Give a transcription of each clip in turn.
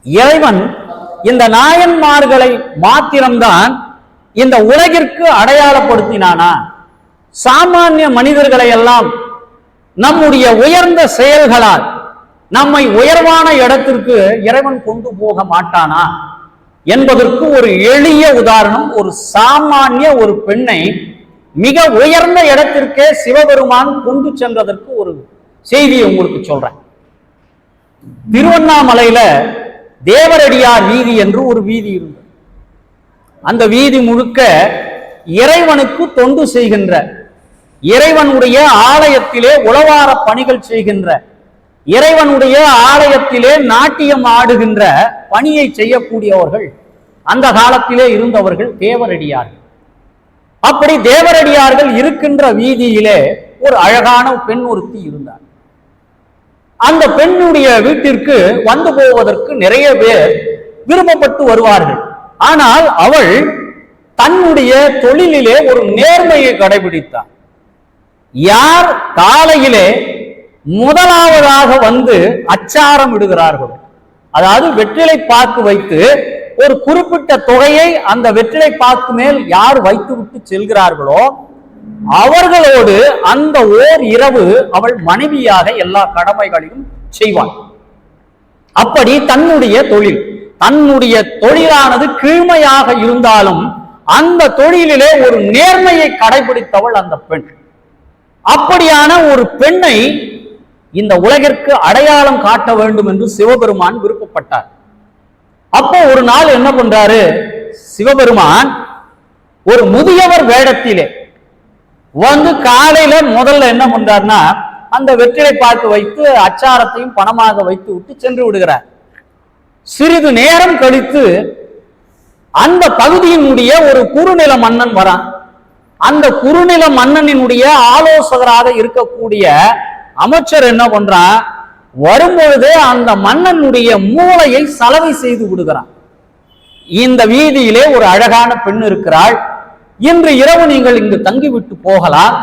இறைவன் இந்த நாயன்மார்களை மாத்திரம்தான் இந்த உலகிற்கு அடையாளப்படுத்தினானா? சாமானிய மனிதர்களை எல்லாம் நம்முடைய உயர்ந்த செயல்களால் நம்மை உயர்வான இடத்திற்கு இறைவன் கொண்டு போக மாட்டானா என்பதற்கு ஒரு எளிய உதாரணம். ஒரு சாமானிய ஒரு பெண்ணை மிக உயர்ந்த இடத்திற்கே சிவபெருமான் கொண்டு சென்றதற்கு ஒரு செய்தியை உங்களுக்கு சொல்றேன். திருவண்ணாமலையில தேவரடியார் வீதி என்று ஒரு வீதி இருந்தது. அந்த வீதி முழுக்க இறைவனுக்கு தொண்டு செய்கின்ற, இறைவனுடைய ஆலயத்திலே உளவார பணிகள் செய்கின்ற, இறைவனுடைய ஆலயத்திலே நாட்டியம் ஆடுகின்ற பணியை செய்யக்கூடியவர்கள் அந்த காலத்திலே இருந்தவர்கள் தேவரடியார்கள். அப்படி தேவரடியார்கள் இருக்கின்ற வீதியிலே ஒரு அழகான பெண் ஒருத்தி இருந்தார். அந்த பெண்ணுடைய வீட்டிற்கு வந்து போவதற்கு நிறைய பேர் விரும்பப்பட்டு வருவார்கள். ஆனால் அவள் தன்னுடைய தொழிலிலே ஒரு நேர்மையை கடைபிடித்தார். யார் காலையிலே முதலாவதாக வந்து அச்சாரம் இடுகிறார்களோ, அதாவது வெற்றிலை பாக்கு வைத்து ஒரு குறிப்பிட்ட தொகையை அந்த வெற்றிலை பாக்கு மேல் யார் வைத்து விட்டு செல்கிறார்களோ அவர்களோடு அந்த ஓர் இரவு அவள் மனைவியாக எல்லா கடமைகளையும் செய்வாள். அப்படி தன்னுடைய தொழிலானது கீழ்மையாக இருந்தாலும் அந்த தொழிலிலே ஒரு நேர்மையை கடைபிடித்தவள் அந்த பெண். அப்படியான ஒரு பெண்ணை இந்த உலகிற்கு அடையாளம் காட்ட வேண்டும் என்று சிவபெருமான் விருப்பப்பட்டார். அப்போ ஒரு நாள் என்ன பண்றாரு சிவபெருமான், ஒரு முதியவர் வேடத்திலே வந்து காலையில முதல்ல என்ன பண்றாருன்னா அந்த வெற்றிலை பாக்கு வைத்து அச்சாரத்தையும் பணமாக வைத்து விட்டு சென்று விடுகிறார். சிறிது நேரம் கழித்து அந்த பகுதியினுடைய ஒரு குறுநில மன்னன் வரான். அந்த குறுநில மன்னனினுடைய ஆலோசகராக இருக்கக்கூடிய அமைச்சர் என்ன பண்றான், வரும்பொழுதே அந்த மன்னனுடைய மூளையை சலவை செய்து விடுகிறான். இந்த வீதியிலே ஒரு அழகான பெண் இருக்கிறாள், இன்று இரவு நீங்கள் இங்கு தங்கிவிட்டு போகலாம்,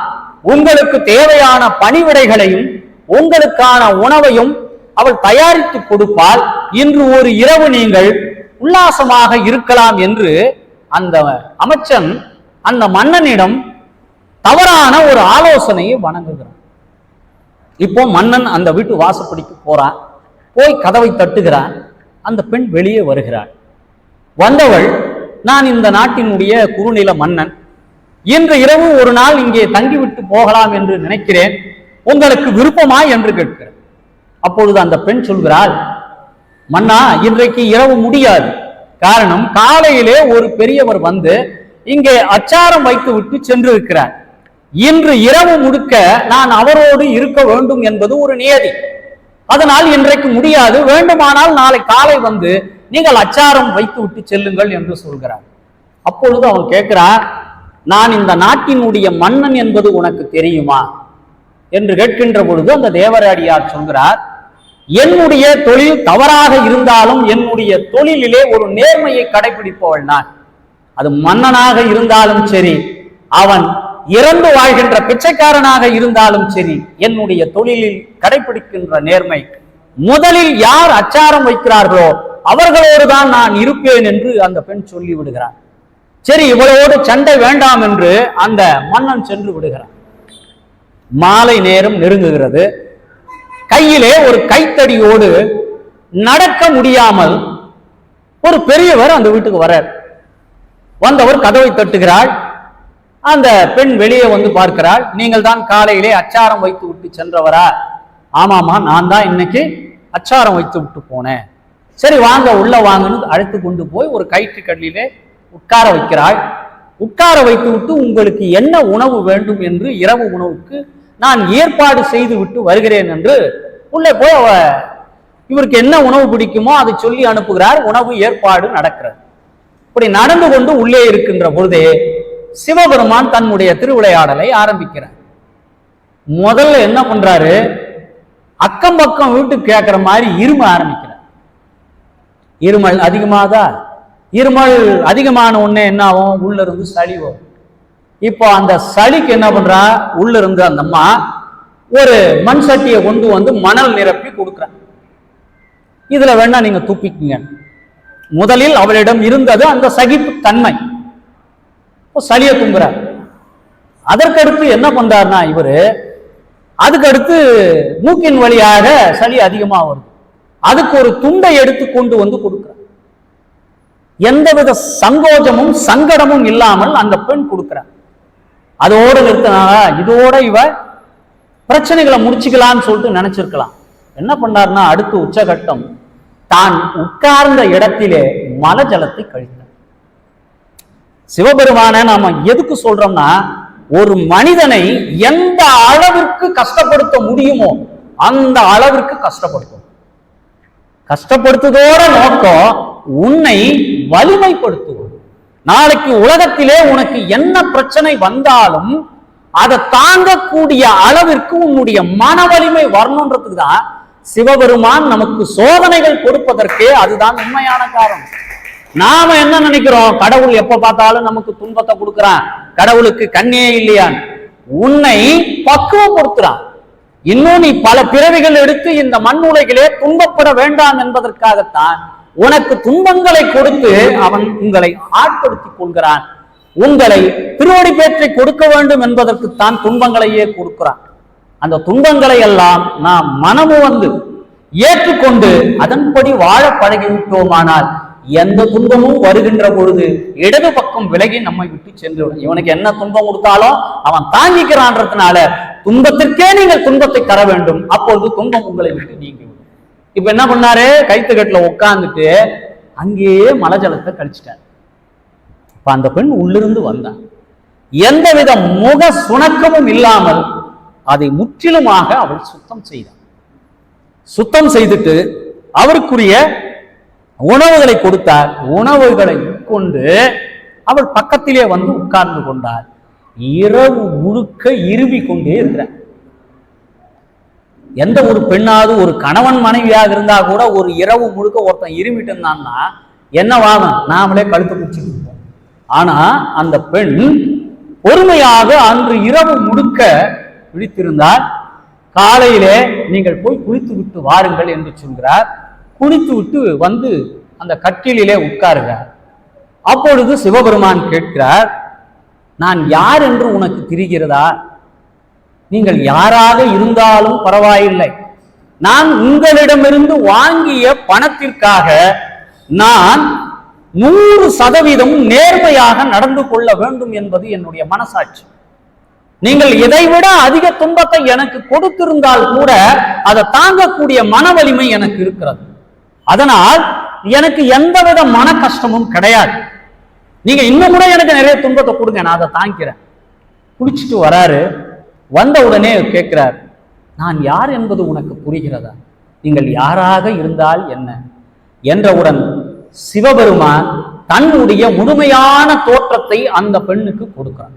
உங்களுக்கு தேவையான பணிவிடைகளையும் உங்களுக்கான உணவையும் அவள் தயாரித்து கொடுப்பால், இன்று ஒரு இரவு நீங்கள் உல்லாசமாக இருக்கலாம் என்று அந்த அமைச்சன் அந்த மன்னனிடம் தவறான ஒரு ஆலோசனையை வழங்குகிறான். இப்போ மன்னன் அந்த வீட்டு வாசப்படிக்கு போறான், போய் கதவை தட்டுகிறான். அந்த பெண் வெளியே வருகிறாள். வந்தவள், நான் இந்த நாட்டினுடைய குறுநில மன்னன், இன்று இரவு ஒரு நாள் இங்கே தங்கிவிட்டு போகலாம் என்று நினைக்கிறேன், உங்களுக்கு விருப்பமா என்று கேட்கிறேன். அப்பொழுது அந்த பெண் சொல்கிறாள், மன்னா இன்றைக்கு இரவு முடியாது, காரணம் காலையிலே ஒரு பெரியவர் வந்து இங்கே அச்சாரம் வைத்து விட்டு சென்று இருக்கிறார், இன்று இரவு முழுக்க நான் அவரோடு இருக்க வேண்டும் என்பது ஒரு நியதி, அதனால் இன்றைக்கு முடியாது, வேண்டுமானால் நாளை காலை வந்து நீங்கள் அச்சாரம் வைத்து விட்டு செல்லுங்கள் என்று சொல்கிறார். அப்பொழுது அவன் கேட்கிறான், நான் இந்த நாட்டினுடைய மன்னன் என்பது உனக்கு தெரியுமா என்று கேட்கின்ற பொழுது அந்த தேவரடியார் சொல்கிறார், என்னுடைய தொழில் தவறாக இருந்தாலும் என்னுடைய தொழிலிலே ஒரு நேர்மையை கடைபிடிப்பவள் நான். அது மன்னனாக இருந்தாலும் சரி, அவன் இறந்து வாழ்கின்ற பிச்சைக்காரனாக இருந்தாலும் சரி, என்னுடைய தொழிலில் கடைபிடிக்கின்ற நேர்மை, முதலில் யார் அச்சாரம் வைக்கிறார்களோ அவர்களோடு தான் நான் இருப்பேன் என்று அந்த பெண் சொல்லி விடுகிறார். சரி, இவளோடு சண்டை வேண்டாம் என்று அந்த மன்னன் சென்று விடுகிறார். மாலை நேரம் நெருங்குகிறது. கையிலே ஒரு கைத்தடியோடு நடக்க முடியாமல் ஒரு பெரியவர் அந்த வீட்டுக்கு வரார். வந்தவர் கதவை தட்டுகிறாள். அந்த பெண் வெளியே வந்து பார்க்கிறாள். நீங்கள் தான் காலையிலே அச்சாரம் வைத்து விட்டு சென்றவரா? ஆமாமா, நான் தான் இன்னைக்கு அச்சாரம் வைத்து விட்டு போனேன். சரி வாங்க, உள்ள வாங்கன்னு அழைத்து கொண்டு போய் ஒரு கயிற்று கல்லிலே உட்கார வைக்கிறாள். உட்கார வைத்து விட்டு உங்களுக்கு என்ன உணவு வேண்டும் என்று இரவு உணவுக்கு நான் ஏற்பாடு செய்து விட்டு வருகிறேன் என்று உள்ளே போய் இவருக்கு என்ன உணவு பிடிக்குமோ அதை சொல்லி அனுப்புகிறார். உணவு ஏற்பாடு நடக்கிறது. இப்படி நடந்து கொண்டு உள்ளே இருக்கின்ற பொழுதே சிவபெருமான் தன்னுடைய திருவிளையாடலை ஆரம்பிக்கிறார். முதல்ல என்ன பண்றாரு, அக்கம் பக்கம் வீட்டுக்கு கேட்கிற மாதிரி இரும ஆரம்பிக்கிறார். இருமல் அதிகமாதா, இருமல் அதிகமான உடனே என்ன ஆகும், உள்ள இருந்து சளி வரும். இப்போ அந்த சளிக்கு என்ன பண்றா, உள்ள இருந்து அந்த அம்மா ஒரு மண் சட்டியை கொண்டு வந்து மணல் நிரப்பி கொடுக்குறான். இதுல வேணா நீங்க துப்பிக்குங்க. முதலில் அவளிடம் இருந்தது அந்த சகிப்பு தன்மை. சளியை தும்புறார். அதற்கடுத்து என்ன பண்றாருன்னா இவரு, அதுக்கடுத்து மூக்கின் வழியாக சளி அதிகமா வருது. அதுக்கு ஒரு துண்டை எடுத்து கொண்டு வந்து கொடுக்கிறார். எந்தவித சங்கோஜமும் சங்கடமும் இல்லாமல் அந்த பெண் கொடுக்கிறார். அதோடு நிறுத்தினால இதோட இவ பிரச்சனைகளை முடிச்சுக்கலான்னு சொல்லிட்டு நினைச்சிருக்கலாம். என்ன பண்ணார்னா அடுத்து உச்சகட்டம், தான் உட்கார்ந்த இடத்திலே மல ஜலத்தை கழித்தார். சிவபெருமான நாம எதுக்கு சொல்றோம்னா, ஒரு மனிதனை எந்த அளவிற்கு கஷ்டப்படுத்த முடியுமோ அந்த அளவிற்கு கஷ்டப்படுத்தும். கஷ்டப்படுத்துவதோட நோக்கம் உன்னை வலிமைப்படுத்துவது. நாளைக்கு உலகத்திலே உனக்கு என்ன பிரச்சனை வந்தாலும் அதை தாங்கக்கூடிய அளவிற்கு உன்னுடைய மன வலிமை வரணுன்றதுக்கு தான் சிவபெருமான் நமக்கு சோதனைகள் கொடுப்பதற்கே அதுதான் உண்மையான காரணம். நாம என்ன நினைக்கிறோம், கடவுள் எப்ப பார்த்தாலும் நமக்கு துன்பத்தை கொடுக்கிறான், கடவுளுக்கு கண்ணே இல்லையான்னு. உன்னை பக்குவப்படுத்துறான். இன்னும் நீ பல பிறவிகள் எடுத்து இந்த மண் உலகிலே துன்பப்பட வேண்டாம் என்பதற்காகத்தான் உனக்கு துன்பங்களை கொடுத்து அவன் உங்களை ஆட்படுத்திக் கொள்கிறான். உங்களை திருவடி பேற்றை கொடுக்க வேண்டும் என்பதற்குத்தான் துன்பங்களையே கொடுக்கிறான். அந்த துன்பங்களை எல்லாம் நாம் மனமு வந்து ஏற்றுக்கொண்டு அதன்படி வாழ பழகிவிட்டோமானால் எந்த துன்பமும் வருகின்ற பொழுது இடது பக்கம் விலகி நம்மை விட்டு சென்று, இவனுக்கு என்ன துன்பம் கொடுத்தாலும் அவன் தாங்கிக்கிறான்றதுனால துன்பத்திற்கே நீங்கள் துன்பத்தை தர வேண்டும். அப்பொழுது துன்பம் உங்களை விட்டு நீங்கி. இப்ப என்ன பண்ணாரு, கைத்துக்கட்டுல உட்கார்ந்துட்டு அங்கேயே மல ஜலத்தை கழிச்சிட்டார். இப்ப அந்த பெண் உள்ளிருந்து வந்தான். எந்தவித முக சுணக்கமும் இல்லாமல் அதை முற்றிலுமாக அவள் சுத்தம் செய்தார். சுத்தம் செய்துட்டு அவருக்குரிய உணவுகளை கொடுத்தார். உணவுகளை உட்கொண்டு அவள் பக்கத்திலே வந்து உட்கார்ந்து கொண்டார். இரவு முழுக்க இருவி கொண்டே இருக்கிறார். எந்த ஒரு பெண்ணாவது ஒரு கணவன் மனைவியாக இருந்தா கூட ஒரு இரவு முழுக்க ஒருத்தன் இருமிட்டு இருந்தான்னா என்ன வாதம், நாமளே கழுத்து பிடிச்சிட்டு இருப்போம். ஆனா அந்த பெண் பொறுமையாக அன்று இரவு முழுக்க விழித்திருந்தார். காலையிலே நீங்கள் போய் குளித்து விட்டு வாருங்கள் என்று சொல்கிறார். குளித்து விட்டு வந்து அந்த கட்டிலே உட்காருகிறார். அப்பொழுது சிவபெருமான் கேட்கிறார், நான் யார் என்று உனக்கு தெரிகிறதா? நீங்கள் யாராக இருந்தாலும் பரவாயில்லை, நான் உங்களிடமிருந்து வாங்கிய பணத்திற்காக நான் 100% நேர்மையாக நடந்து கொள்ள வேண்டும் என்பது என்னுடைய மனசாட்சி. நீங்கள் இதைவிட அதிக துன்பத்தை எனக்கு கொடுத்திருந்தால் கூட அதை தாங்கக்கூடிய மன வலிமை எனக்கு இருக்கிறது. அதனால் எனக்கு எந்தவித மன கஷ்டமும் கிடையாது. நீங்க இன்னும் கூட எனக்கு நிறைய துன்பத்தை கொடுங்க, நான் அதை தாங்கிறேன். குளிச்சுட்டு வராரு. வந்த உடனே கேட்கிறார், நான் யார் என்பது உனக்கு புரிகிறதா? நீங்கள் யாராக இருந்தால் என்ன என்றவுடன் சிவபெருமான் தன்னுடைய முழுமையான தோற்றத்தை அந்த பெண்ணுக்கு கொடுக்கிறார்.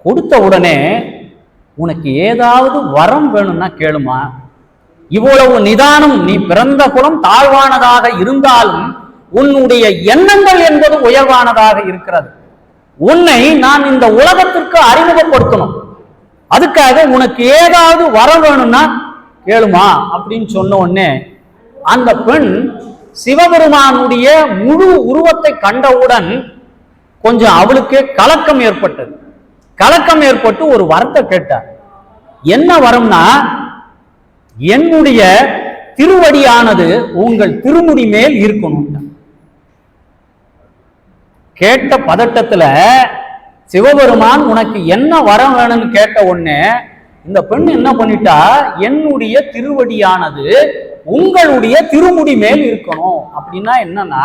கொடுத்த உடனே, உனக்கு ஏதாவது வரம் வேணும்னா கேளுமா, இவ்வளவு நிதானம், நீ பிறந்த குலம் தாழ்வானதாக இருந்தாலும் உன்னுடைய எண்ணங்கள் என்பது உயர்வானதாக இருக்கிறது. உன்னை நான் இந்த உலகத்திற்கு அறிமுகப்படுத்தணும், அதுக்காக உனக்கு ஏதாவது வரம் வேணும்னா கேளுமா அப்படின்னு சொன்ன உடனே அந்த பெண் சிவபெருமானுடைய முழு உருவத்தை கண்டவுடன் கொஞ்சம் அவளுக்கு கலக்கம் ஏற்பட்டது. கலக்கம் ஏற்பட்டு ஒரு வரத்தை கேட்டார். என்ன வரம்னா, என்னுடைய திருவடியானது உங்கள் திருமுடி மேல் இருக்கணும். கேட்ட பதட்டத்துல சிவபெருமான் உனக்கு என்ன வரம் வேணும்னு கேட்ட உடனே இந்த பெண் என்ன பண்ணிட்டா, என்னுடைய திருவடியானது உங்களுடைய திருமுடி மேல் இருக்கணும். அப்படின்னா என்னன்னா,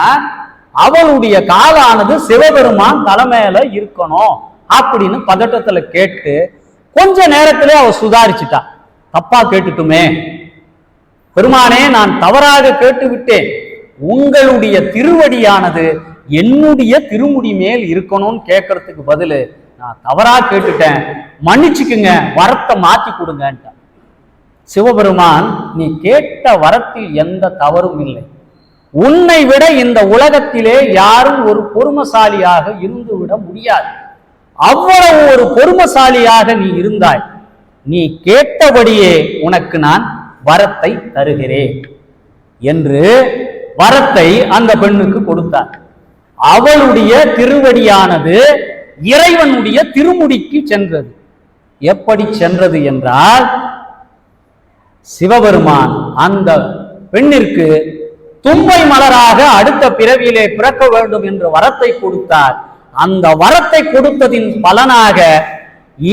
அவளுடைய காலானது சிவபெருமான் தலைமையில இருக்கணும் அப்படின்னு பதட்டத்துல கேட்டு கொஞ்ச நேரத்திலே அவ சுதாரிச்சுட்டா. தப்பா கேட்டுட்டுமே, பெருமானே நான் தவறாக கேட்டு விட்டேன், உங்களுடைய திருவடியானது என்னுடைய திருமுடி மேல் இருக்கணும்னு கேட்கறதுக்கு பதிலு நான் தவறா கேட்டுட்டேன், மன்னிச்சுக்குங்க, வரத்தை மாத்தி கொடுங்கன்ட்ட. சிவபெருமான், நீ கேட்ட வரத்தில் எந்த தவறும் இல்லை, உன்னை விட இந்த உலகத்திலே யாரும் ஒரு பொறுமசாலியாக இருந்து விட முடியாது, அவ்வளவு ஒரு பொறுமசாலியாக நீ இருந்தாய், நீ கேட்டபடியே உனக்கு நான் வரத்தை தருகிறேன் என்று வரத்தை அந்த பெண்ணுக்கு கொடுத்தார். அவளுடைய திருவடியானது இறைவனுடைய திருமுடிக்கு சென்றது. எப்படி சென்றது என்றால், சிவபெருமான் அந்த பெண்ணிற்கு தும்பை மலராக அடுத்த பிறவியிலே பிறக்க வேண்டும் என்று வரத்தை கொடுத்தார். அந்த வரத்தை கொடுத்ததின் பலனாக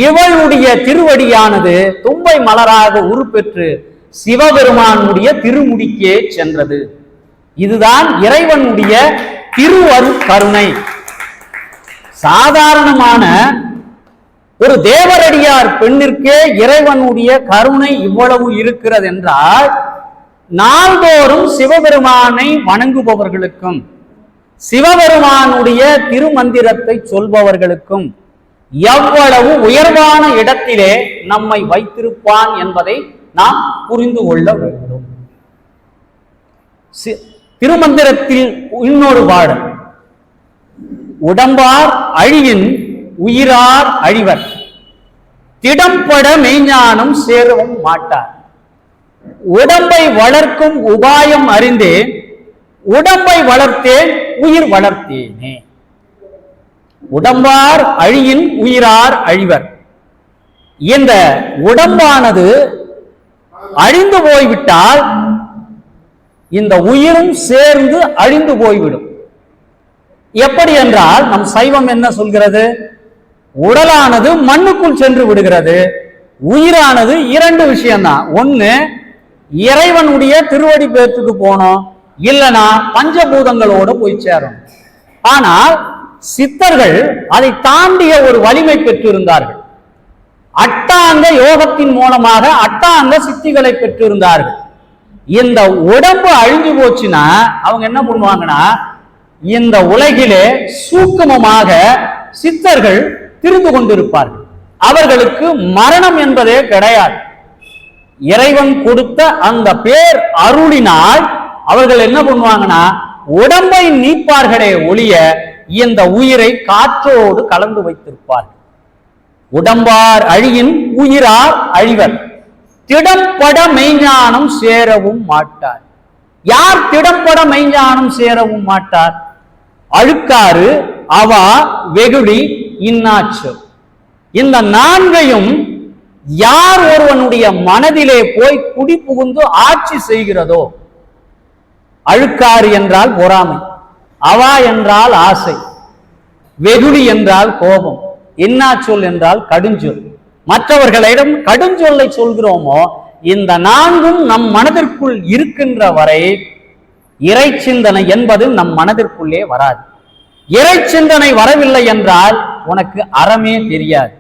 இவளுடைய திருவடியானது தும்பை மலராக உருப்பெற்று சிவபெருமானுடைய திருமுடிக்கே சென்றது. இதுதான் இறைவனுடைய திருவருட் கருணை. சாதாரணமான ஒரு தேவரடியார் பெண்ணிற்கே இறைவனுடைய கருணை இவ்வளவு இருக்கிறது என்றால், நாள்தோறும் சிவபெருமானை வணங்குபவர்களுக்கும் சிவபெருமானுடைய திருமந்திரத்தை சொல்பவர்களுக்கும் எவ்வளவு உயர்வான இடத்திலே நம்மை வைத்திருப்பான் என்பதை நாம் புரிந்து கொள்ள வேண்டும். திருமந்திரத்தில் இன்னொரு பாடல், உடம்பார் அழியின் உயிரார் அழிவர், திடம்பட மெய்ஞானம் சேரவும் மாட்டார். உடம்பை வளர்க்கும் உபாயம் அறிந்தேன், உடம்பை வளர்த்தேன் உயிர் வளர்த்தேனே. உடம்பார் அழியின் உயிரார் அழிவர். இந்த உடம்பானது அழிந்து போய்விட்டால் இந்த உயிரும் சேர்ந்து அழிந்து போய்விடும். எப்படி என்றால், நம் சைவம் என்ன சொல்கிறது? உடலானது மண்ணுக்குள் சென்று விடுகிறது. உயிரானது இரண்டு விஷயம்தான். ஒண்ணு, இறைவனுடைய திருவடி பேத்துக்கு போனோம், இல்லைனா பஞ்சபூதங்களோடு போய் சேரும். ஆனால் சித்தர்கள் அதை தாண்டிய ஒரு வலிமை பெற்றிருந்தார்கள். அட்டாங்க யோகத்தின் மூலமாக அட்டாங்க சித்திகளை பெற்றிருந்தார்கள். இந்த உடம்பு அழிஞ்சு போச்சுன்னா அவங்க என்ன பண்ணுவாங்கன்னா, இந்த உலகிலே சூக்குமமாக சித்தர்கள் திரிந்து கொண்டிருப்பார்கள். அவர்களுக்கு மரணம் என்பதே கிடையாது. இறைவன் கொடுத்த அந்த பேர் அருளினால் அவர்கள் என்ன பண்ணுவாங்கன்னா, உடம்பை நீப்பார்களே ஒழிய இந்த உயிரை காற்றோடு கலந்து வைத்திருப்பார்கள். உடம்பார் அழியின் உயிரார் அழிவர், திடம்பட மெய்ஞானம் சேரவும் மாட்டார். யார் திடம்பட மெய்ஞானம் சேரவும் மாட்டார்? அழுக்காறு, அவா, வெகுளி, இன்னாச்சு. இந்த நான்கையும் யார் ஒருவனுடைய மனதிலே போய் குடி புகுந்து ஆட்சி செய்கிறதோ, அழுக்காறு என்றால் பொறாமை, அவா என்றால் ஆசை, வெகுளி என்றால் கோபம், இன்னாச்சொல் என்றால் கடுஞ்சொல். மற்றவர்களிடம் கடுஞ்சொல்லை சொல்கிறோமோ, இந்த நான்கும் நம் மனதிற்குள் இருக்கின்ற வரை இறை சிந்தனை என்பது நம் மனதிற்குள்ளே வராது. இறை சிந்தனை வரவில்லை என்றால் உனக்கு அறமே தெரியாது.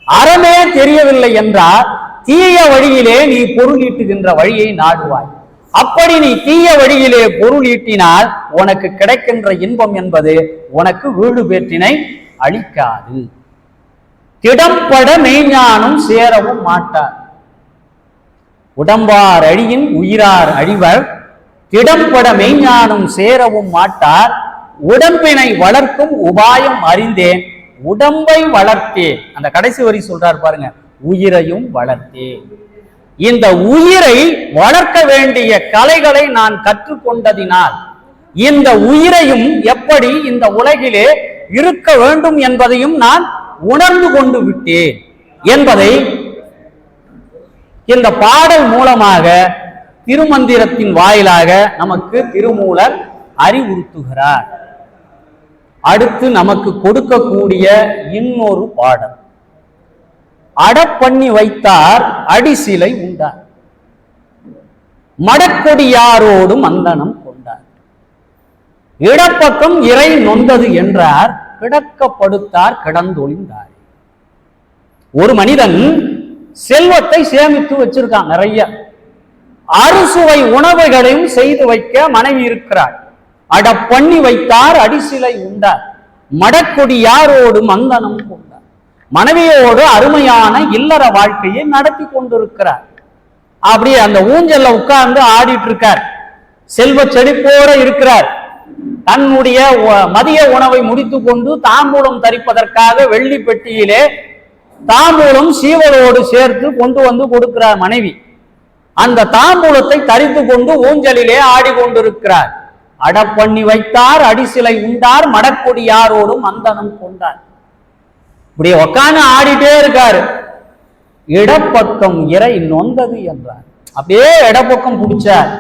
அறமே தெரியவில்லை என்றால் தீய வழியிலே நீ பொருள் ஈட்டுகின்ற வழியை நாடுவாய். அப்படி நீ தீய வழியிலே பொருள் ஈட்டினால் உனக்கு கிடைக்கின்ற இன்பம் என்பது உனக்கு வீடு பேற்றினை அளிக்காது. திடம்பட மெய்ஞானம் சேரவும் மாட்டார். உடம்பார் அழியின் உயிரார் அழிவர், திடம்பட மெய்ஞானம் சேரவும் மாட்டார். உடம்பினை வளர்க்கும் உபாயம் அறிந்தேன், உடம்பை வளர்த்தேன். அந்த கடைசி வரி சொல்றார் பாருங்க, உயிரையும் வளர்த்தேன். இந்த உயிரை வளர்க்க வேண்டிய கலைகளை நான் கற்றுக்கொண்டதினால் இந்த உயிரையும் எப்படி இந்த உலகிலே இருக்க வேண்டும் என்பதையும் நான் உணர்ந்து கொண்டு விட்டேன் என்பதை இந்த பாடல் மூலமாக திருமந்திரத்தின் வாயிலாக நமக்கு திருமூலர் அறிவுறுத்துகிறார். அடுத்து நமக்கு கொடுக்கக்கூடிய இன்னொரு பாடல், அடப்பண்ணி வைத்தார் அடிசிலை உண்டார், மடக்கொடியாரோடு மந்தனம் கொண்டார். இடப்பக்கம் இறை நொந்தது என்றார், கிடக்கப்படுத்தார் கிடந்தொழிந்தார். ஒரு மனிதன் செல்வத்தை சேமித்து வச்சிருக்கான், நிறைய அறுசுவை உணவுகளையும் செய்து வைக்க மனைவி இருக்கிறார். அடப்பண்ணி வைத்தார் அடிசிலை உண்டார், மடக்கொடியாரோடு மந்தனம் கொண்டார். மனைவியோடு அருமையான இல்லற வாழ்க்கையை நடத்தி கொண்டிருக்கிறார். அப்படியே அந்த ஊஞ்சல்ல உட்கார்ந்து ஆடிட்டு இருக்கார், செல்வ செழிப்போட இருக்கிறார். தன்னுடைய மதிய உணவை முடித்து கொண்டு தாம்பூலம் தரிப்பதற்காக வெள்ளி பெட்டியிலே தாம்பூலம் சீவலோடு சேர்த்து கொண்டு வந்து கொடுக்கிறார் மனைவி. அந்த தாம்பூலத்தை தரித்து கொண்டு ஊஞ்சலிலே ஆடிக்கொண்டிருக்கிறார். அடப்பண்ணி வைத்தார், அடிசிலை உண்டார், மடக்கொடி யாரோடும் அந்தனம் கொண்டார். இப்படி உக்காந்து ஆடிட்டே இருக்காரு. இடப்பக்கம் இறை நொந்தது என்றார். அப்படியே இடப்பக்கம் பிடிச்சார்.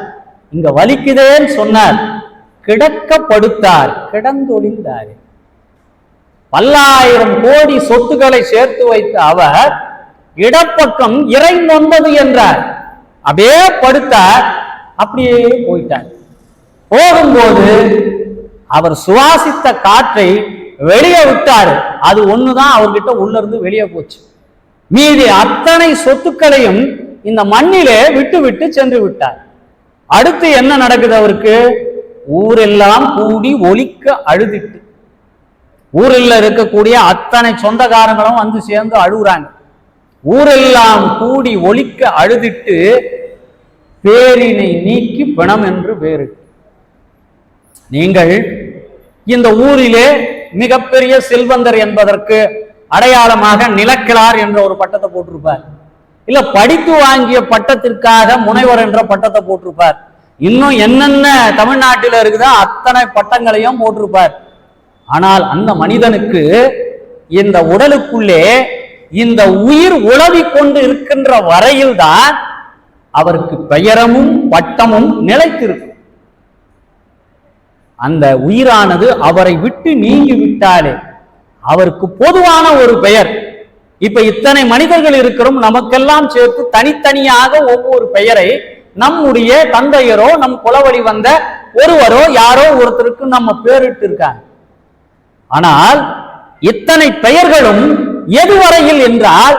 இங்க வலிக்குதேன்னு சொன்னார். கிடக்க படுத்தார், கிடந்தொழிந்தார். பல்லாயிரம் கோடி சொத்துக்களை சேர்த்து வைத்த அவர் இடப்பக்கம் இறை நொந்தது என்றார். அப்படியே படுத்தார். அப்படியே போயிட்டார். போகும்போது அவர் சுவாசித்த காற்றை வெளியே விட்டாரு. அது ஒண்ணுதான் அவர்கிட்ட உள்ள இருந்து வெளியே போச்சு. மீதி அத்தனை சொத்துக்களையும் இந்த மண்ணிலே விட்டு விட்டு சென்று விட்டார். அடுத்து என்ன நடக்குது அவருக்கு? ஊரெல்லாம் கூடி ஒலிக்க அழுதிட்டு, ஊரில் இருக்கக்கூடிய அத்தனை சொந்தக்காரங்களும் வந்து சேர்ந்து அழுகுறாங்க. ஊரெல்லாம் கூடி ஒலிக்க அழுதிட்டு பேரினை நீக்கி பிணம் என்று பேரு. நீங்கள் இந்த ஊரிலே மிகப்பெரிய செல்வந்தர் என்பதற்கு அடையாளமாக நிலக்கிழார் என்ற ஒரு பட்டத்தை போட்டிருப்பார். இல்ல படித்து வாங்கிய பட்டத்திற்காக முனைவர் என்ற பட்டத்தை போட்டிருப்பார். இன்னும் என்னென்ன தமிழ்நாட்டில் இருக்குதோ அத்தனை பட்டங்களையும் போட்டிருப்பார். ஆனால் அந்த மனிதனுக்கு இந்த உடலுக்குள்ளே இந்த உயிர் உழவி கொண்டு இருக்கின்ற வரையில்தான் அவருக்கு பெயரமும் பட்டமும் நிலைத்திருக்கும். அந்த உயிரானது அவரை விட்டு நீங்கி விட்டாலே அவருக்கு பொதுவான ஒரு பெயர். இப்ப இத்தனை மனிதர்கள் இருக்கிறோம், நமக்கெல்லாம் சேர்த்து தனித்தனியாக ஒவ்வொரு பெயரை நம்முடைய தந்தையரோ நம் குலவழி வந்த ஒருவரோ யாரோ ஒருத்தருக்கு நம்ம பேரிட்டு இருக்காங்க. ஆனால் இத்தனை பெயர்களும் எதுவரையில் என்றால்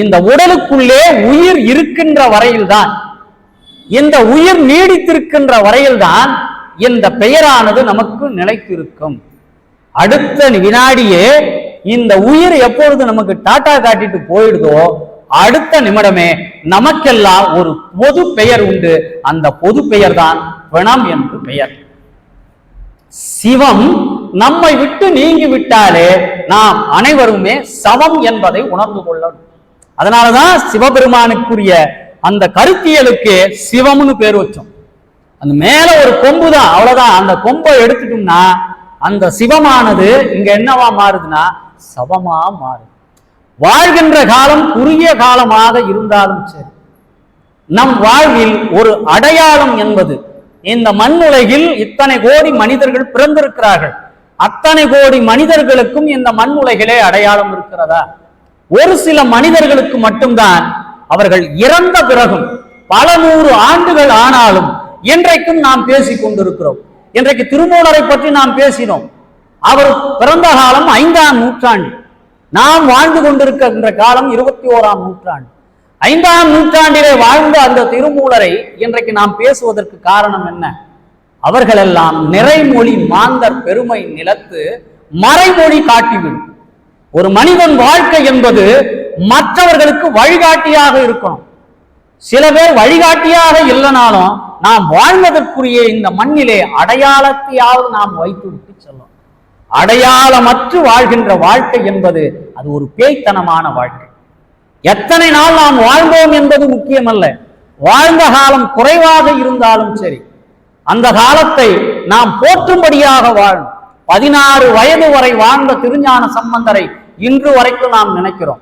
இந்த உடலுக்குள்ளே உயிர் இருக்கின்ற வரையில்தான், இந்த உயிர் நீடித்திருக்கின்ற வரையில்தான் இந்த பெயரானது நமக்கு நிலைத்திருக்கும். அடுத்த வினாடியே இந்த உயிர் எப்பொழுது நமக்கு டாட்டா காட்டிட்டு போயிடுதோ அடுத்த நிமிடமே நமக்கெல்லாம் ஒரு பொது பெயர் உண்டு. அந்த பொது பெயர் தான் பிணம் என்று பெயர். சிவம் நம்மை விட்டு நீங்கி விட்டாலே நாம் அனைவருமே சமம் என்பதை உணர்ந்து கொள்ளணும். அதனாலதான் சிவபெருமானுக்குரிய அந்த கருத்தியலுக்கு சிவம்னு பேர் வச்சோம். அந்த மேல ஒரு கொம்பு தான், அவ்வளவுதான். அந்த கொம்பை எடுத்துட்டோம்னா அந்த சிவமானது இங்க என்னவா மாறுதுன்னா சவமா மாறுது. வாழ்கின்ற காலம் குறுகிய காலமாக இருந்தாலும் சரி, நம் வாழ்வில் ஒரு அடையாளம் என்பது, இந்த மண் உலகில் இத்தனை கோடி மனிதர்கள் பிறந்திருக்கிறார்கள். அத்தனை கோடி மனிதர்களுக்கும் இந்த மண் உலகிலே அடையாளம் இருக்கிறதா? ஒரு சில மனிதர்களுக்கு மட்டும்தான். அவர்கள் இறந்த பிறகும் பல நூறு ஆண்டுகள் ஆனாலும் இன்றைக்கும் நாம் பேசிக் கொண்டிருக்கிறோம். இன்றைக்கு திருமூலரை பற்றி நாம் பேசினோம். அவர் பிறந்த காலம் 5ஆம் நூற்றாண்டு, நாம் வாழ்ந்து கொண்டிருக்கின்ற காலம் 21ஆம் நூற்றாண்டு. 5ஆம் நூற்றாண்டிலே வாழ்ந்த அந்த திருமூலரை இன்றைக்கு நாம் பேசுவதற்கு காரணம் என்ன? அவர்களெல்லாம் நிறைமொழி மாந்தர் பெருமை நிலத்து மறைமொழி காட்டிவிடும். ஒரு மனிதன் வாழ்க்கை என்பது மற்றவர்களுக்கு வழிகாட்டியாக இருக்கணும். சில பேர் வழிகாட்டியாக இல்லைனாலும் நாம் வாழ்வதற்குரிய இந்த மண்ணிலே அடையாளத்தையாவது நாம் வைத்து விட்டு செல்லும். அடையாளமற்று வாழ்கின்ற வாழ்க்கை என்பது அது ஒரு பேய்த்தனமான வாழ்க்கை. எத்தனை நாள் நாம் வாழ்ந்தோம் என்பது முக்கியமல்ல. வாழ்ந்த காலம் குறைவாக இருந்தாலும் சரி, அந்த காலத்தை நாம் போற்றும்படியாக வாழும். 16 வயது வரை வாழ்ந்த திருஞான சம்பந்தரை இன்று வரைக்கும் நாம் நினைக்கிறோம்.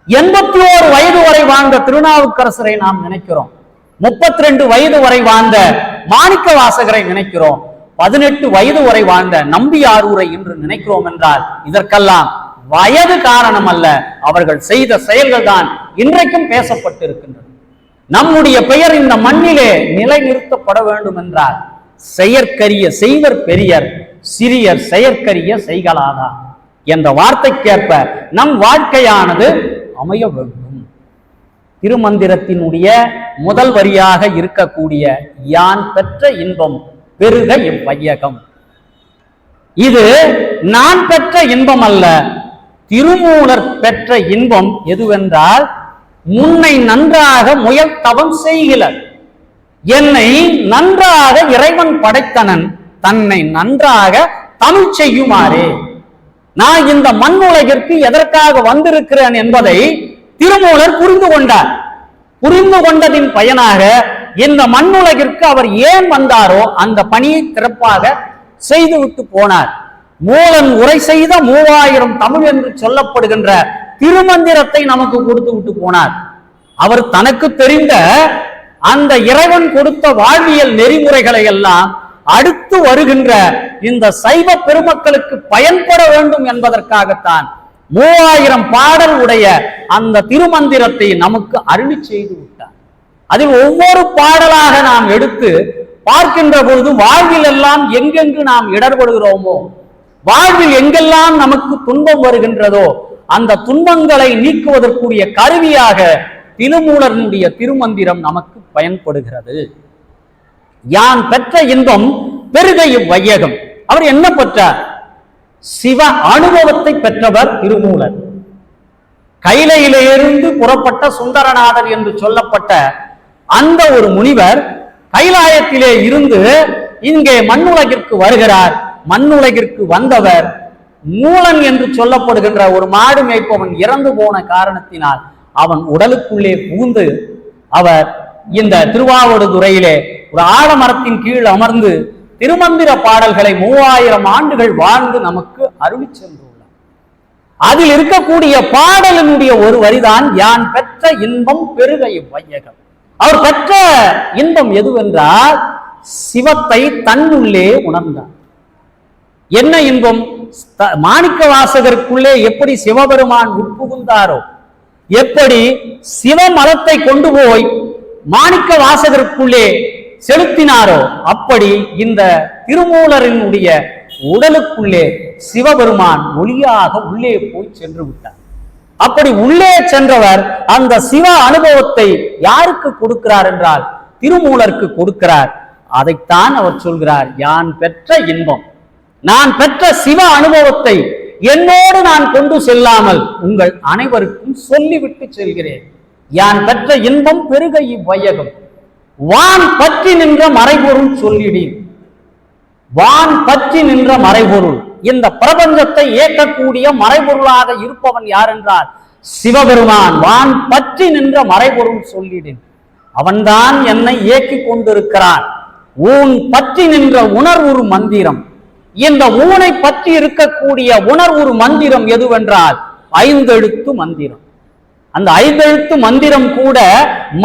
81 வயது வரை வாழ்ந்த திருநாவுக்கரசரை நாம் நினைக்கிறோம். 32 வயது வரை வாழ்ந்த மாணிக்க வாசகரை நினைக்கிறோம். 18 வயது வரை வாழ்ந்த நம்பியாரூரை இன்று நினைக்கிறோம் என்றால் இதற்கெல்லாம் வயது காரணம் அல்ல, அவர்கள் செய்த செயல்கள் தான் இன்றைக்கும் பேசப்பட்டிருக்கின்றன. நம்முடைய பெயர் இந்த மண்ணிலே நிலைநிறுத்தப்பட வேண்டும் என்றால் செயற்கரிய செய்வர் பெரியர், சிறியர் செயற்கரிய செய்களாதா என்ற வார்த்தைக்கேற்ப நம் வாழ்க்கையானது அமைய வேண்டும். திருமந்திரத்தினுடைய முதல் வரியாக இருக்கக்கூடிய யான் பெற்ற இன்பம் பெருக இவ்வையகம், இது நான் பெற்ற இன்பம் அல்ல, திருமூலர் பெற்ற இன்பம் எதுவென்றால் முன்னை நன்றாக முயல் தவம் செய்கிறார், என்னை நன்றாக இறைவன் படைத்தனன், தன்னை நன்றாக தமிழ் செய்யுமாறே. நான் இந்த மண் உலகிற்கு எதற்காக வந்திருக்கிறேன் என்பதை திருமூலர் புரிந்து கொண்டார். புரிந்து கொண்டதின் பயனாக இந்த மண்ணுலகிற்கு அவர் ஏன் வந்தாரோ அந்த பணியை சிறப்பாக செய்துவிட்டு போனார். மூலன் உரை செய்த 3000 தமிழ் என்று சொல்லப்படுகின்ற திருமந்திரத்தை நமக்கு கொடுத்து விட்டு போனார். அவர் தனக்கு தெரிந்த அந்த இறைவன் கொடுத்த வாழ்வியல் நெறிமுறைகளை எல்லாம் அடுத்து வருகின்ற இந்த சைவ பெருமக்களுக்கு பயன்பட வேண்டும் என்பதற்காகத்தான் 3000 பாடல் உடைய அந்த திருமந்திரத்தை நமக்கு அருளி செய்து விட்டார். அதில் ஒவ்வொரு பாடலாக நாம் எடுத்து பார்க்கின்ற பொழுது வாழ்வில் எல்லாம் எங்கெங்கு நாம் இடர்படுகிறோமோ, வாழ்வில் எங்கெல்லாம் நமக்கு துன்பம் வருகின்றதோ அந்த துன்பங்களை நீக்குவதற்குரிய கருவியாக திருமூலனுடைய திருமந்திரம் நமக்கு பயன்படுகிறது. யான் பெற்ற இன்பம் பெருக இவ்வையகம். அவர் என்ன பெற்றார்? சிவ அனுபவத்தை பெற்றவர் திருமூலர். கைலையிலிருந்து புறப்பட்ட சுந்தரநாதர் என்று சொல்லப்பட்ட அந்த ஒரு முனிவர் கைலாயத்திலே இருந்து இங்கே மண்ணுலகிற்கு வருகிறார். மண்ணுலகிற்கு வந்தவர் மூலன் என்று சொல்லப்படுகின்ற ஒரு மாடு மேய்ப்பவன் இறந்து போன காரணத்தினால் அவன் உடலுக்குள்ளே புகுந்து அவர் இந்த திருவாவடுதுறையிலே ஒரு ஆலமரத்தின் கீழ் அமர்ந்து திருமந்திர பாடல்களை 3000 ஆண்டுகள் வாழ்ந்து நமக்கு அருளி சென்றுள்ளார். அதில் இருக்கக்கூடிய பாடலினுடைய ஒரு வரிதான் யான் பெற்ற இன்பம் பெருக இவ்வையகம். அவர் பெற்ற இன்பம் எதுவென்றால் சிவத்தை தன்னுள்ளே உணர்ந்தார். என்ன இன்பம்? மாணிக்க வாசகருக்குள்ளே எப்படி சிவபெருமான் உட்புகுந்தாரோ, எப்படி சிவமலத்தை கொண்டு போய் மாணிக்க வாசகருக்குள்ளே செலுத்தினாரோ, அப்படி இந்த திருமூலரினுடைய உடலுக்குள்ளே சிவபெருமான் ஒளியாக உள்ளே போய் சென்று விட்டார். அப்படி உள்ளே சென்றவர் அந்த சிவ அனுபவத்தை யாருக்கு கொடுக்கிறார் என்றால் திருமூலருக்கு கொடுக்கிறார். அதைத்தான் அவர் சொல்கிறார், யான் பெற்ற இன்பம், நான் பெற்ற சிவ அனுபவத்தை என்னோடு நான் கொண்டு செல்லாமல் உங்கள் அனைவருக்கும் சொல்லிவிட்டு செல்கிறேன். யான் பெற்ற இன்பம் பெருக இவ்வையகம். வான் பற்றி நின்ற மறைபொருள் சொல்லிடேன். வான் பற்றி நின்ற மறைபொருள், இந்த பிரபஞ்சத்தை இயக்கக்கூடிய மறைபொருளாக இருப்பவன் யார் என்றால் சிவபெருமான். வான் பற்றி நின்ற மறைபொருள் சொல்லிடேன். அவன்தான் என்னை இயக்கி கொண்டிருக்கிறான். ஊன் பற்றி நின்ற உணர்வுறு மந்திரம். இந்த ஊனை பற்றி இருக்கக்கூடிய உணர்வுறு மந்திரம் எதுவென்றால் 5 எழுத்து மந்திரம். அந்த 5 எழுத்து மந்திரம் கூட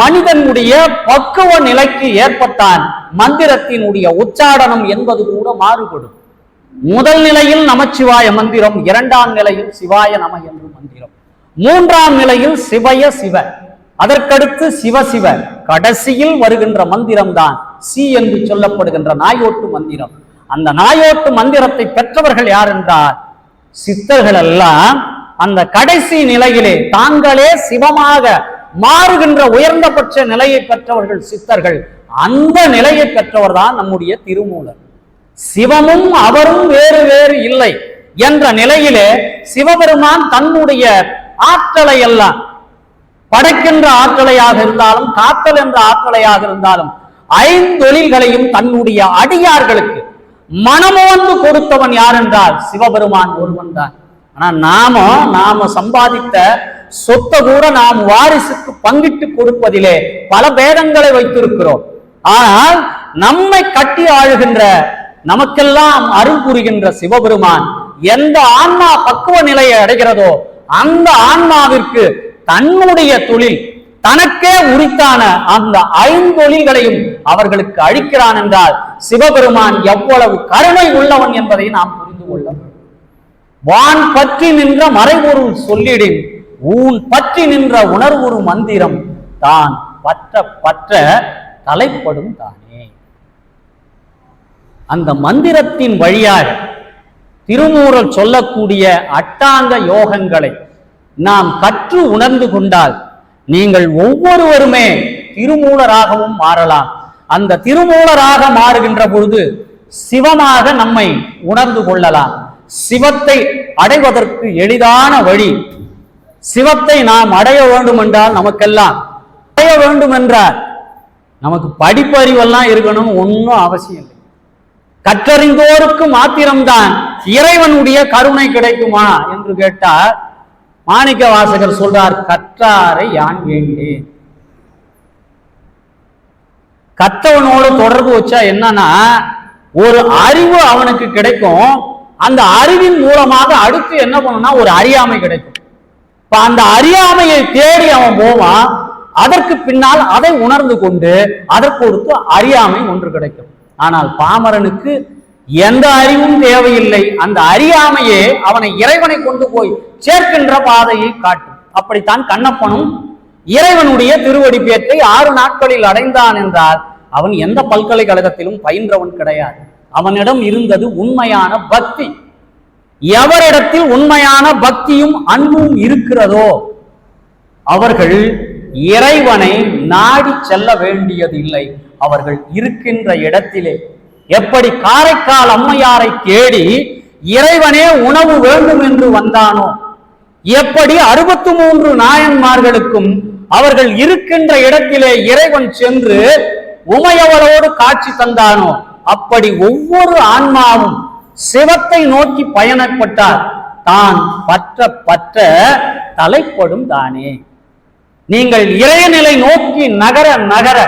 மனிதனுடைய பக்குவ நிலைக்கு ஏற்பட்டான் மந்திரத்தினுடைய உச்சாடனம் என்பது கூட மாறுபடும். முதல் நிலையில் நமச்சிவாய மந்திரம், 2ஆம் நிலையில் சிவாய நம என்று மந்திரம், 3ஆம் நிலையில் சிவய சிவ, அதற்கடுத்து சிவ சிவ, கடைசியில் வருகின்ற மந்திரம் தான் சி என்று சொல்லப்படுகின்ற நாயோட்டு மந்திரம். அந்த நாயோட்டு மந்திரத்தை பெற்றவர்கள் யார் என்றால் சித்தர்கள் எல்லாம் அந்த கடைசி நிலையிலே தாங்களே சிவமாக மாறுகின்ற உயர்ந்தபட்ச நிலையை பெற்றவர்கள் சித்தர்கள். அந்த நிலையை பெற்றவர் தான் நம்முடைய திருமூலர். சிவமும் அவரும் வேறு வேறு இல்லை என்ற நிலையிலே சிவபெருமான் தன்னுடைய ஆற்றலை எல்லாம், படைக்கின்ற ஆற்றலையாக இருந்தாலும் காத்தல் என்ற ஆற்றலையாக இருந்தாலும் 5 தொழில்களையும் தன்னுடைய அடியார்களுக்கு மனமோந்து கொடுத்தவன் யார் என்றால் சிவபெருமான் ஒருவன் தான். ஆனா நாம சம்பாதித்த சொத்தை கூட நாம் வாரிசுக்கு பங்கிட்டு கொடுப்பதிலே பல பேதங்களை வைத்திருக்கிறோம். ஆனால் நம்மை கட்டி ஆளுகின்ற, நமக்கெல்லாம் அருள் புரிகின்ற சிவபெருமான் எந்த ஆன்மா பக்குவ நிலையை அடைகிறதோ அந்த ஆன்மாவிற்கு தன்னுடைய தொழில், தனக்கே உரித்தான அந்த 5 தொழில்களையும் அவர்களுக்கு அளிக்கிறான் என்றால் சிவபெருமான் எவ்வளவு கருணை உள்ளவன் என்பதை நாம் புரிந்து கொள்ள வேண்டும். வான் பற்றி நின்ற மறைபொருள் சொல்லிடின் ஊன் பற்றி நின்ற உணர்வுறு மந்திரம் தான் பற்ற பற்ற தலைப்படும் தானே. அந்த மந்திரத்தின் வழியாக திருமூலர் சொல்லக்கூடிய அட்டாங்க யோகங்களை நாம் கற்று உணர்ந்து கொண்டால் நீங்கள் ஒவ்வொருவருமே திருமூலராகவும் மாறலாம். அந்த திருமூலராக மாறுகின்ற பொழுது சிவமாக நம்மை உணர்ந்து கொள்ளலாம். சிவத்தை அடைவதற்கு எளிதான வழி, சிவத்தை நாம் அடைய வேண்டும் என்றால் நமக்கெல்லாம் அடைய வேண்டும் என்றால் நமக்கு படிப்பறிவெல்லாம் இருக்கணும், ஒன்றும் அவசியம் இல்லை. கற்றறிந்தோருக்கு மாத்திரம்தான் இறைவனுடைய கருணை கிடைக்குமா என்று கேட்டால் மாணிக்க வாசகர் சொல்றார், கற்றாரை யான் வேண்டேன். கற்றவனோடு தொடர்பு வச்சா என்னன்னா ஒரு அறிவு அவனுக்கு கிடைக்கும். அந்த அறிவின் மூலமாக அடுத்து என்ன பண்ணணும்னா ஒரு அறியாமை கிடைக்கும். இப்ப அந்த அறியாமையை தேடி அவன் போவான். அதற்கு பின்னால் அதை உணர்ந்து கொண்டு அதற்கு பொறுத்து அறியாமை ஒன்று கிடைக்கும். ஆனால் பாமரனுக்கு எந்த அறிவும் தேவையில்லை. அந்த அறியாமையே அவனை இறைவனை கொண்டு போய் சேர்க்கின்ற பாதையை காட்டும். அப்படித்தான் கண்ணப்பனும் இறைவனுடைய திருவடி பேற்றை 6 நாட்களில் அடைந்தான் என்றால் அவன் எந்த பல்கலைக்கழகத்திலும் பயின்றவன் கிடையாது. அவனிடம் இருந்தது உண்மையான பக்தி. எவரிடத்தில் உண்மையான பக்தியும் அன்பும் இருக்கிறதோ அவர்கள் இறைவனை நாடி செல்ல வேண்டியதில்லை. அவர்கள் இருக்கின்ற இடத்திலே, எப்படி காரைக்கால் அம்மையாரை தேடி இறைவனே உணவு வேண்டும் என்று வந்தானோ, எப்படி 63 நாயன்மார்களுக்கும் அவர்கள் இருக்கின்ற இடத்திலே இறைவன் சென்று உமையவளோடு காட்சி தந்தானோ, அப்படி ஒவ்வொரு ஆன்மாவும் சிவத்தை நோக்கி பயணப்பட்டார். தான் பற்ற பற்ற தலைப்படும் தானே. நீங்கள் இறைநிலை நோக்கி நகர நகர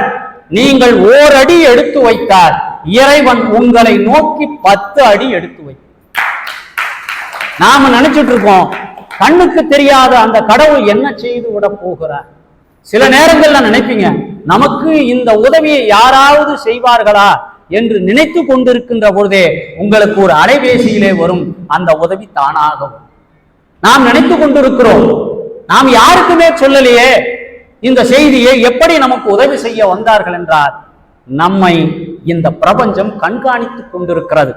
நீங்கள் ஓரடி எடுத்து வைத்தார், இறைவன் உங்களை நோக்கி 10 அடி எடுத்து வை. நாம நினைச்சிட்டு இருக்கோம் கண்ணுக்கு தெரியாத அந்த கடவுள் என்ன செய்து விட போகிறார். சில நேரங்கள்ல நினைப்பீங்க நமக்கு இந்த உதவியை யாராவது செய்வார்களா என்று நினைத்து கொண்டிருக்கின்ற பொழுதே உங்களுக்கு ஒரு அலைபேசியிலே வரும் அந்த உதவி தானாகும். நாம் நினைத்து கொண்டிருக்கிறோம், நாம் யாருக்குமே சொல்லலையே இந்த செய்தியை, எப்படி நமக்கு உதவி செய்ய வந்தார்கள் என்றால் நம்மை இந்த பிரபஞ்சம் கண்காணித்துக் கொண்டிருக்கிறது.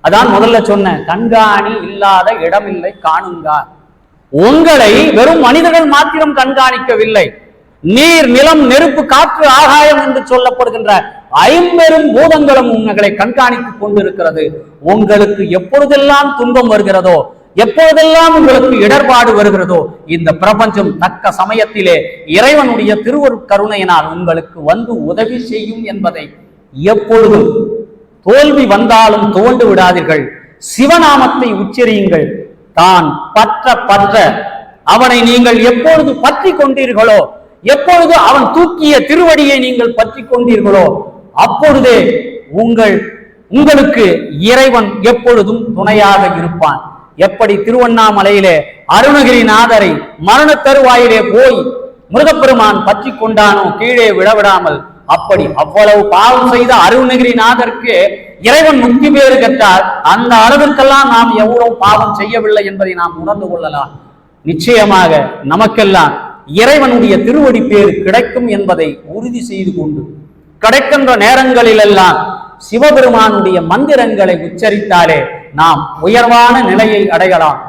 அதான் முதல்ல சொன்ன கண்காணி இல்லாத இடமில்லை காணுங்கார். உங்களை வெறும் மனிதர்கள் மாத்திரம் கண்காணிக்கவில்லை, நீர் நிலம் நெருப்பு காற்று ஆகாயம் என்று சொல்லப்படுகின்ற 50 பூதங்களும் உங்களை கண்காணித்துக் கொண்டிருக்கிறது. உங்களுக்கு எப்பொழுதெல்லாம் துன்பம் வருகிறதோ, எப்பொழுதெல்லாம் உங்களுக்கு இடர்பாடு வருகிறதோ, இந்த பிரபஞ்சம் தக்க சமயத்திலே இறைவனுடைய திருவருட்கருணையினால் உங்களுக்கு வந்து உதவி செய்யும் என்பதை எப்பொழுதும், தோல்வி வந்தாலும் துவண்டு விடாதீர்கள். சிவநாமத்தை உச்சரியுங்கள். தான் பற்ற பற்ற அவனை நீங்கள் எப்பொழுது பற்றி கொண்டீர்களோ, எப்பொழுது அவன் தூக்கிய திருவடியை நீங்கள் பற்றி கொண்டீர்களோ, அப்பொழுதே உங்களுக்கு இறைவன் எப்பொழுதும் துணையாக இருப்பான். எப்படி திருவண்ணாமலையிலே அருணகிரிநாதரை மரண தருவாயிலே போய் முருகப்பெருமான் பற்றி கொண்டானோ கீழே விடவிடாமல், அப்படி அவ்வளவு பாவம் செய்த அருணகிரிநாதருக்கு இறைவன் முக்தி பேறு கற்றால் அந்த அளவிற்கெல்லாம் நாம் எவ்வளவு பாவம் செய்யவில்லை என்பதை நாம் உணர்ந்து கொள்ளலாம். நிச்சயமாக நமக்கெல்லாம் இறைவனுடைய திருவடி பேறு கிடைக்கும் என்பதை உறுதி செய்து கொண்டு கிடைக்கின்ற நேரங்களிலெல்லாம் சிவபெருமானுடைய மந்திரங்களை உச்சரித்தாலே நாம் உயர்வான நிலையை அடையலாம்.